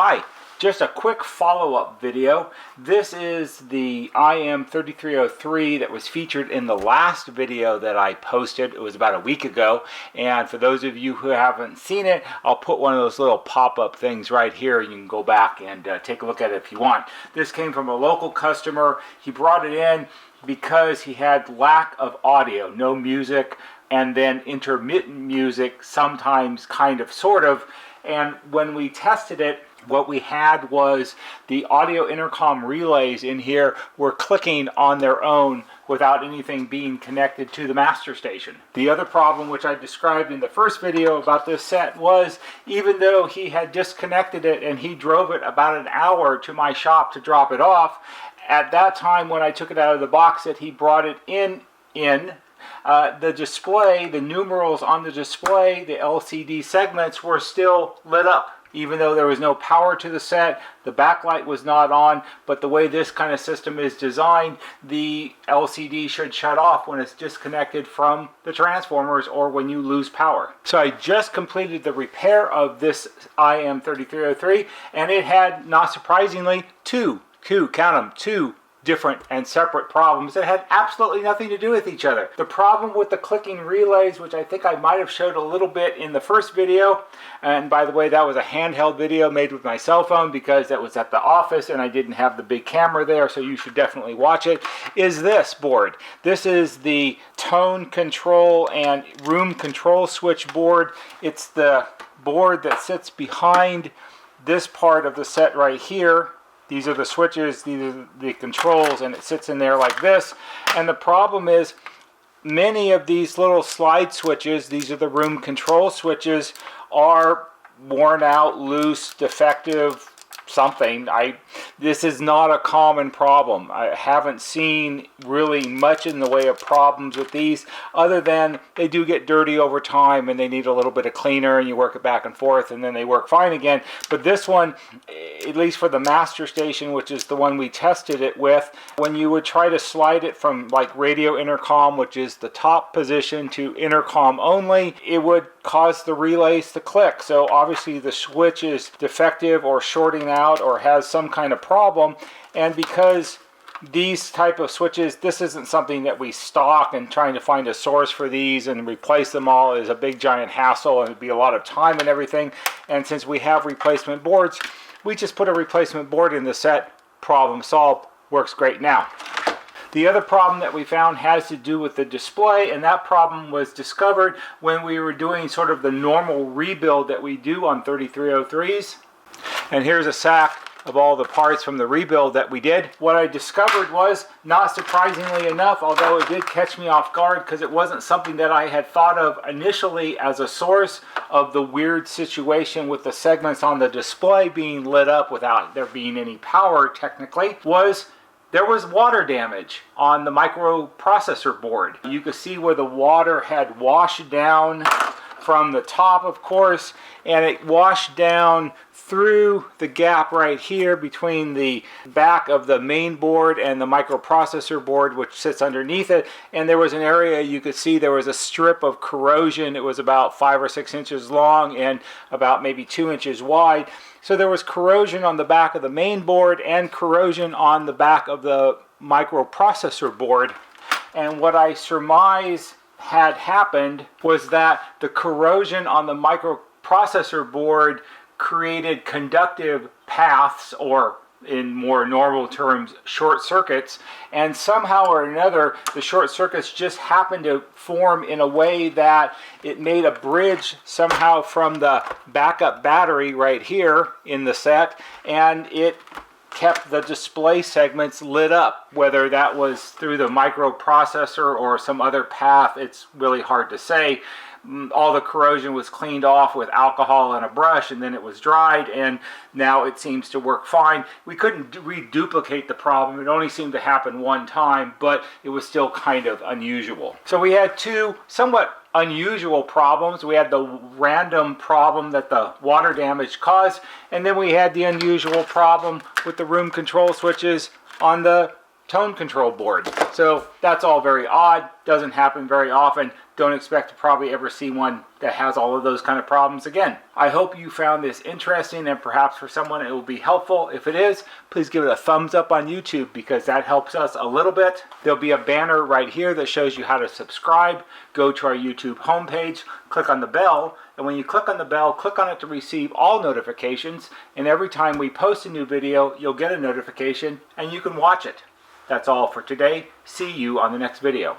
Hi, just a quick follow-up video. This is the IM3303 that was featured in the last video that I posted. It was about a week ago, and for those of you who haven't seen it, I'll put one of those little pop-up things right here. You can go back and take a look at it if you want. This came from a local customer. He brought it in because he had lack of audio, no music, and then intermittent music, sometimes kind of, sort of. And when we tested it, what we had was the audio intercom relays in here were clicking on their own without anything being connected to the master station. The other problem, which I described in the first video about this set, was even though he had disconnected it and he drove it about an hour to my shop to drop it off, at that time when I took it out of the box that he brought it in, the display, the numerals on the display, the LCD segments were still lit up. Even though there was no power to the set, the backlight was not on, but the way this kind of system is designed, the LCD should shut off when it's disconnected from the transformers or when you lose power. So I just completed the repair of this IM3303, and it had, not surprisingly, two different and separate problems that had absolutely nothing to do with each other. The problem with the clicking relays, which I think I might have showed a little bit in the first video, and by the way, that was a handheld video made with my cell phone because that was at the office and I didn't have the big camera there, so you should definitely watch it, is this board. This is the tone control and room control switch board. It's the board that sits behind this part of the set right here. These are the switches, these are the controls, and it sits in there like this. And the problem is, many of these little slide switches, these are the room control switches, are worn out, loose, defective, something. This is not a common problem. I haven't seen really much in the way of problems with these, other than they do get dirty over time and they need a little bit of cleaner and you work it back and forth and then they work fine again. But this one, at least for the master station, which is the one we tested it with, when you would try to slide it from like radio intercom, which is the top position, to intercom only, it would cause the relays to click. So obviously the switch is defective or shorting out or has some kind of problem. And because these type of switches, this isn't something that we stock, and trying to find a source for these and replace them all is a big giant hassle and it'd be a lot of time and everything. And since we have replacement boards, we just put a replacement board in the set. Problem solved. Works great now. The other problem that we found has to do with the display, and that problem was discovered when we were doing sort of the normal rebuild that we do on 3303s. And here's a sack of all the parts from the rebuild that we did. What I discovered was, not surprisingly enough, although it did catch me off guard because it wasn't something that I had thought of initially as a source of the weird situation with the segments on the display being lit up without there being any power technically, was there was water damage on the microprocessor board. You could see where the water had washed down from the top, of course, and it washed down through the gap right here between the back of the main board and the microprocessor board, which sits underneath it. And there was an area you could see there was a strip of corrosion. It was about 5 or 6 inches long and about maybe 2 inches wide. So there was corrosion on the back of the main board and corrosion on the back of the microprocessor board. And what I surmise had happened was that the corrosion on the microprocessor board created conductive paths, or in more normal terms, short circuits, and somehow or another the short circuits just happened to form in a way that it made a bridge somehow from the backup battery right here in the set, and it kept the display segments lit up. Whether that was through the microprocessor or some other path, it's really hard to say. All the corrosion was cleaned off with alcohol and a brush, and then it was dried, and now it seems to work fine. We couldn't reduplicate the problem. It only seemed to happen one time, but it was still kind of unusual. So we had two somewhat unusual problems. We had the random problem that the water damage caused, and then we had the unusual problem with the room control switches on the tone control board. So that's all very odd, doesn't happen very often. Don't expect to probably ever see one that has all of those kind of problems again. I hope you found this interesting, and perhaps for someone it will be helpful. If it is, please give it a thumbs up on YouTube because that helps us a little bit. There'll be a banner right here that shows you how to subscribe. Go to our YouTube homepage, click on the bell, and when you click on the bell, click on it to receive all notifications, and every time we post a new video, you'll get a notification and you can watch it. That's all for today. See you on the next video.